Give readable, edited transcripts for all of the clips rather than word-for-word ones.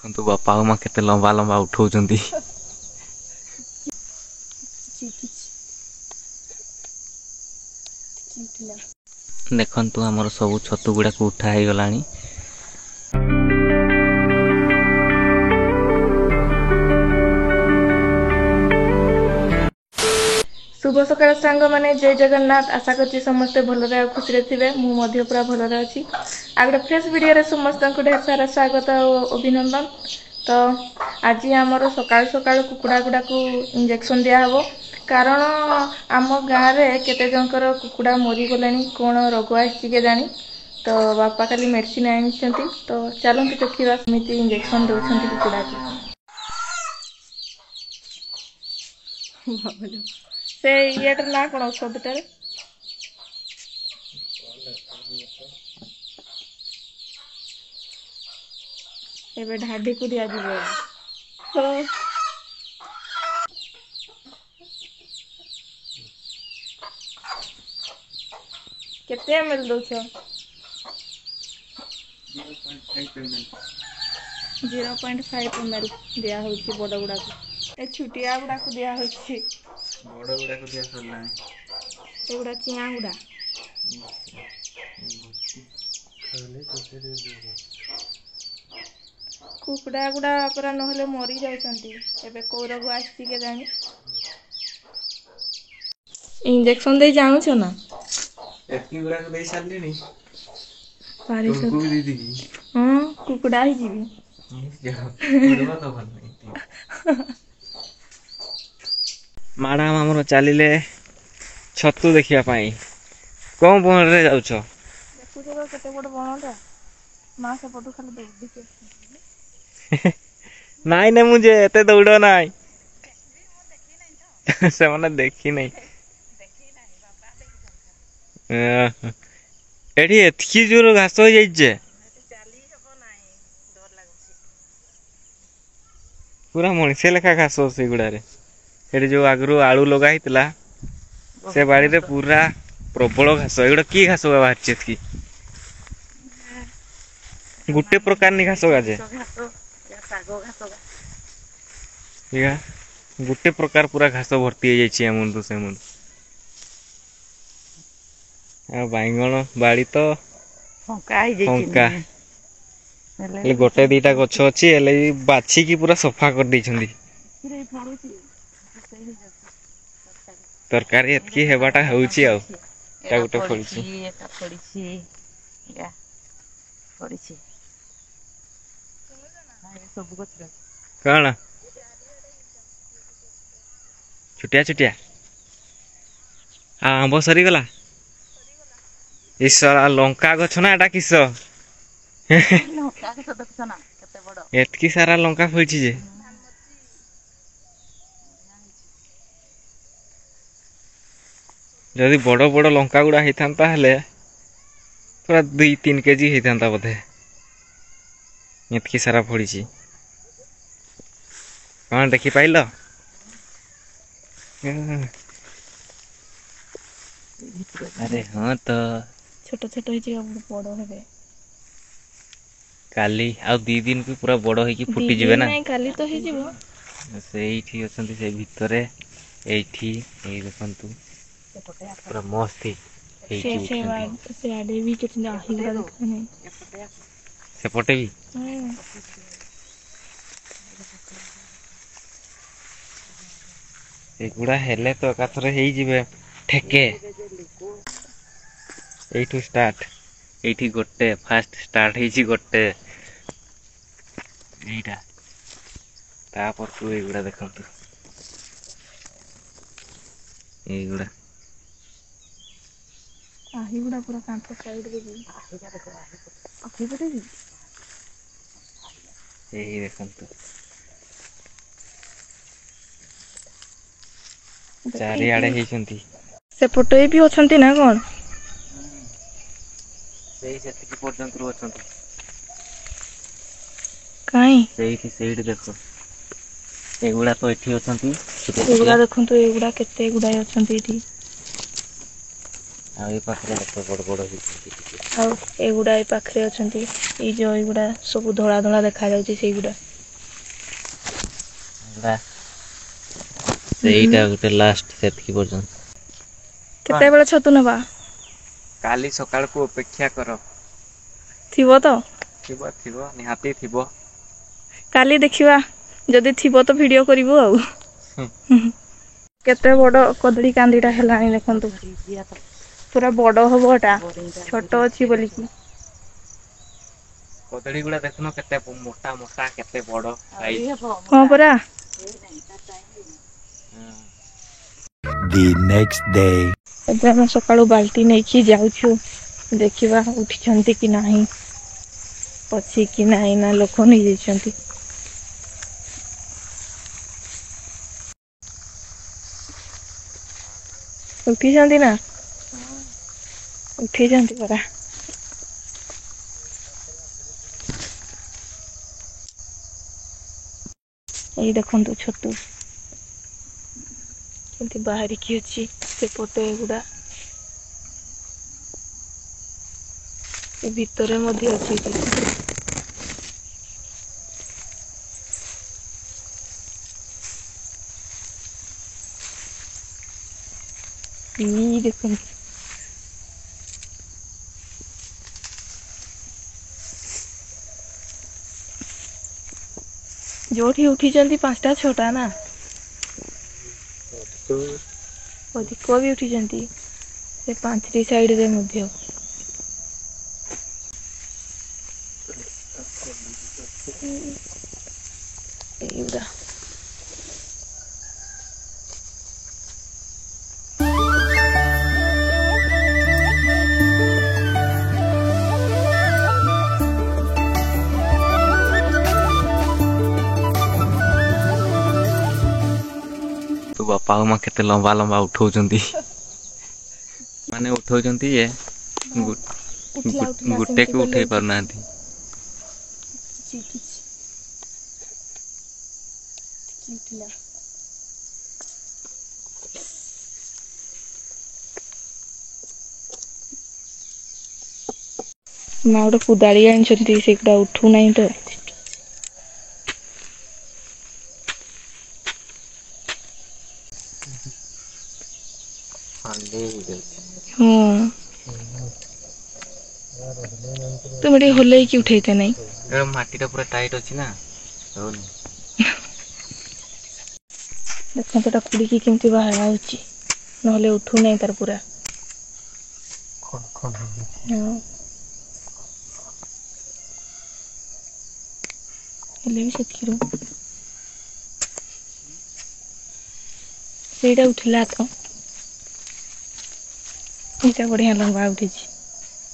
ଦେଖନ୍ତୁ ବାପା ଆଉ ମା କେତେ ଲମ୍ବା ଲମ୍ବା ଉଠଉଛନ୍ତି। ଦେଖନ୍ତୁ ଆମର ସବୁ ଛତୁ ଗୁଡ଼ାକୁ ଉଠା ହେଇଗଲାଣି। शुभ सकाळ सांग मैंने जय जगन्नाथ। आशा करছি ସମସ୍ତେ ଭଲରେ ଆଉ ଖୁସିରେ ଥିବେ। ମୁଁ ମଧ୍ୟ ପୁରା ଭଲରେ ଅଛି। ଆଉ ଗୋଟେ ଫ୍ରେଶ୍ ଭିଡ଼ିଓରେ ସମସ୍ତଙ୍କୁ ଢେର ସାରା ସ୍ୱାଗତ ଆଉ ଅଭିନନ୍ଦନ। ତ ଆଜି ଆମର ସକାଳୁ ସକାଳୁ କୁକୁଡ଼ା ଗୁଡ଼ାକୁ ଇଞ୍ଜେକ୍ସନ୍ ଦିଆହେବ। କାରଣ ଆମ ଗାଁରେ କେତେ ଜଣଙ୍କର କୁକୁଡ଼ା ମରିଗଲେଣି, କ'ଣ ରୋଗ ଆସିଛି କେଜାଣି। ତ ବାପା କାଲି ମେଡ଼ିସିନ ଆଣିଛନ୍ତି। ତ ଚାଲନ୍ତୁ ଦେଖିବା କେମିତି ଇଞ୍ଜେକ୍ସନ୍ ଦେଉଛନ୍ତି କୁକୁଡ଼ାକୁ। ସେ ଇଏଟାର ନା କ'ଣ ଔଷଧଟାରେ? ଏବେ ଢାଡିକୁ ଦିଆଯିବ। କେତେ ml ଦଉଛ? 0.5 ml ଦିଆ ହଉଛି ବଡ଼ ଗୁଡ଼ାକୁ। ଏ ଛୁଟିଆ ଗୁଡ଼ାକୁ ଦିଆ ହଉଛି। ବଡ଼ ଗୁଡ଼ାକୁ ଦିଆ ସରିଲାଣି। ଏଗୁଡ଼ା ଚିଆଁ ଗୁଡ଼ା। କୁକୁଡ଼ା ଗୁଡ଼ା ପୁରା ନହେଲେ ମରି ଯାଉଛନ୍ତି। ଏବେ କୋଉ ରୋଗ ଆସିଛି କେଜାଣି। ଇଞ୍ଜେକ୍ସନ୍ ଦେଇ ଜାଣୁଛ ନା? ଏତିକି ଗୁଡ଼ାକୁ ଦେଇ ସାରିଲିଣି। ପାରିଛ? ତୁମକୁ ବି ଦେଇଦେବି। ହଁ, କୁକୁଡ଼ା ହେଇଯିବି। ମ୍ୟାଡ଼ାମ ଆମର ଚାଲିଲେ ଛତୁ ଦେଖିବା ପାଇଁ। କୋଉ ବଣରେ ଯାଉଛ? ଦେଖୁଛ ତ କେତେ ବଡ଼ ବଣଟା। ମା ସେପଟୁ ଖାଲି ଦୌଡ଼ିକି ନାଇଁ ନାଇଁ ମୁଁ ଯେ ଏତେ ଦୌଡ଼ ନାଇଁ। ସେମାନେ ଦେଖି ନାହିଁ। ଏଠି ଏତିକି ଜୋର ଘାସ ହେଇଯାଇଛି ଯେ ପୁରା ମଣିଷ ଲେଖା ଘାସ ସେଇଗୁଡାରେ। ସେଠି ଯୋଉ ଆଗରୁ ଆଳୁ ଲଗା ହେଇଥିଲା ସେ ବାଡିରେ ପୁରା ପ୍ରବଳ ଘାସ। ଏଗୁଡା କି ଘାସ ବାହାରିଛି ଏତିକି? ଗୋଟେ ପ୍ରକାରନି ଘାସ ଗାଜେ। ଗୋଟେ ପ୍ରକାର ପୁରା ଘାସ ଭର୍ତ୍ତି ହେଇଯାଇଛି ଏମୁଣ୍ଡୁ ସେମୁଣ୍ଡୁ। ଆଉ ବାଇଗଣ ବାଡ଼ି ତ ଫଙ୍କା। ହେଲେ ଗୋଟେ ଦିଟା ଗଛ ଅଛି, ହେଲେ ବି ବାଛିକି ପୁରା ସଫା କରିଦେଇଛନ୍ତି। ତରକାରୀ ଏତିକି ହେବାଟା ହଉଛି ଆଉ। ଏଟା ଗୋଟେ ଫଳିଛି। କଣ? ଛୁଟିଆ ଛୁଟିଆ। ଆଉ ଆମ୍ବ ସରିଗଲା। ଇସ ଲଙ୍କା ଗଛ ନା ଏଟା କିସ? ଏତିକି ସାରା ଲଙ୍କା ଫଳିଛି ଯେ। ଯଦି ବଡ଼ ବଡ଼ ଲଙ୍କା ଗୁଡା ହେଇଥାନ୍ତା ହେଲେ ପୁରା 2-3 କେଜି ହେଇଥାନ୍ତା ବୋଧେ। ଏତିକି ସାରା ଫଳିଛି। କଣ ଦେଖିପାଇଲ? ଆରେ ହଁ ତ। ଛୋଟ ଛୋଟ ହେଇଛି, ବଡ଼ ହେବେ। କାଲି ଆଉ 2 ଦିନକୁ ପୁରା ବଡ଼ ହେଇକି 2 ଫୁଟିଯିବେ ଦିନ ନା। ନାଇଁ, କାଲି ତ ହେଇଯିବ। ସେଇଠି ଅଛନ୍ତି ସେ ଭିତରେ। ଏଇଠି ଏଇ ଦେଖନ୍ତୁ ପୁରା ମସ୍ତ ହେଇକି ଉଠୁଛନ୍ତି। ସେଆଡେ ବି କେତେ ଦେଖାନି। ସେପଟେ ବି ଏଗୁଡା ହେଲେ ତ ଏକାଥରେ ହେଇଯିବେ ଠେକେ। ଏଇଠୁ ଷ୍ଟାର୍ଟ। ଏଇଠି ଗୋଟେ ଫାଷ୍ଟ ଷ୍ଟାର୍ଟ ହେଇଛି ଗୋଟେ। ଏଇଟା ତାପରକୁ ଏଇଗୁଡା ଦେଖନ୍ତୁ। ଏଇଗୁଡା ଆହିଗୁଡା ପୁରା କାନ୍ଥ ସାଇଡରେ ବି। ଏଇ ଦେଖନ୍ତୁ। ଚାରିଆଡେ ହେଇଛନ୍ତି। ସେପଟେ ବି ଅଛନ୍ତି ନା କଣ? ସେଇ ସେତିକି ପର୍ଯ୍ୟନ୍ତରୁ ଅଛନ୍ତି। କାଇଁ? ସେଇଠି ଦେଖ। ଏଗୁଡା ତ ଏଠି ଅଛନ୍ତି। ଛୋଟିଆ ଛୋଟିଆ। ଏଗୁଡା ଦେଖନ୍ତୁ, ଏଗୁଡା କେତେ ଗୁଡାଏ ଅଛନ୍ତି ଏଠି। ଆଉ ଏଇ ପାଖରେ ଦେଖ ବଡ ବଡ ହେଇଛନ୍ତି ଟିକେ। ଆଉ ଏଗୁଡା ଏ ପାଖରେ ଅଛନ୍ତି। ଏଇ ଯୋଉ ଏଇଗୁଡା ସବୁ ଧଳା ଧଳା ଦେଖା ଯାଉଛି ସେଇଗୁଡା। ସେଇଟା ଗୋଟେ ଲାଷ୍ଟ ସେତିକି ପର୍ଯ୍ୟନ୍ତ। କେତେବେଳେ ଛତୁ ନେବା? କାଲି ସକାଳକୁ ଅପେକ୍ଷା କର। ଥିବ ତ? ଥିବ ନିହାତି ଥିବ। କାଲି ଦେଖିବା, ଯଦି ଥିବ ତ ଭିଡ଼ିଓ କରିବୁ ଆଉ। କେତେ ବଡ଼ କଦଳୀ କାନ୍ଦିଟା ହେଲାଣି ଦେଖନ୍ତୁ। ପୁରା ବଡ଼ ହବ ଏଟା, ଛୋଟ ଅଛି ବୋଲିକି। କଦଳୀ ଗୁଡ଼ା ଦେଖୁନ କେତେ ମୋଟା ମୋଟା କେତେ ବଡ ସାଇଜ। ହଁ ପରା। The next day. ଏବେ ଆମେ ସକାଳୁ ବାଲ୍ଟି ନେଇକି ଯାଉଛୁ, ଦେଖିବା ଉଠିଛନ୍ତି କି ନାହିଁ, ଅଛି କି ନାହିଁ, ନା ଲୋକ ନେଇଯାଇଛନ୍ତି। ଉଠିଛନ୍ତି ନା? ଉଠିଛନ୍ତି ପରା। ଏଇ ଦେଖନ୍ତୁ ଛତୁ କେମିତି ବାହାରିକି ଅଛି, ସେପଟେ ଏଗୁଡ଼ା, ଏ ଭିତରେ ମଧ୍ୟ ଅଛି ଏଠି। ଦେଖନ୍ତୁ ଯୋଉଠି ଉଠିଛନ୍ତି 5ଟା 6ଟା ନା, ଅଧିକ ବି ଉଠିଛନ୍ତି ସେ 5ଟି ସାଇଡରେ ମଧ୍ୟ। ଏଇଗୁଡ଼ା ତୋ ବାପା ଆଉ ମା କେତେ ଲମ୍ବା ଲମ୍ବା ଉଠଉଛନ୍ତି। ମାନେ ଉଠଉଛନ୍ତି ଯେ ଗୋଟେକୁ ଉଠେଇ ପାରୁନାହାନ୍ତି। ମା ଗୋଟେ କୁଦାଳି ଆଣିଛନ୍ତି, ସେଗୁଡ଼ା ଉଠୁନାହିଁ ତ। ହଁ, ତୁମେ ଟିକେ ହଲେଇକି ଉଠେଇତେ ନାଇଁ। ମାଟିଟା ପୁରା ଟାଇଟ୍ ଅଛି ନା, ହଉନି। ଦେଖନ୍ତୁ ଏଟା ପୁଡ଼ିକି କେମିତି ବାହାର ହେଉଛି, ନହେଲେ ଉଠୁନାହିଁ ତାର ପୁରା। ହଁ, ହେଲେ ବି ସେତିକିରୁ ସେଇଟା ଉଠିଲା ତ, ଏଇଟା ବଢିଆ ଲମ୍ବା ଉଠିଛି।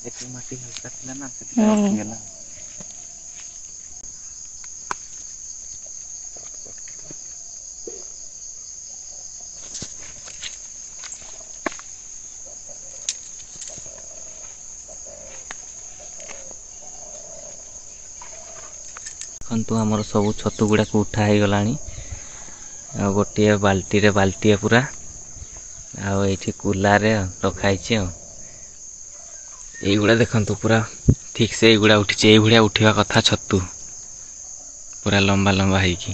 ଏଠି ମାଟି ହାଲକା ଥିଲା ନା, ସେଥିପାଇଁ ଉଠିଗଲା। ଦେଖନ୍ତୁ ଆମର ସବୁ ଛତୁ ଗୁଡ଼ାକୁ ଉଠା ହେଇଗଲାଣି, ଆଉ ଗୋଟିଏ ବାଲ୍ଟିଏ ପୁରା, ଆଉ ଏଇଠି କୁଲାରେ ରଖାହେଇଛି। ଆଉ ଏଇଗୁଡ଼ା ଦେଖନ୍ତୁ ପୁରା ଠିକ୍ ସେ ଏଇଗୁଡ଼ା ଉଠିଛି, ଏଇଭଳିଆ ଉଠିବା କଥା ଛତୁ, ପୁରା ଲମ୍ବା ଲମ୍ବା ହେଇକି।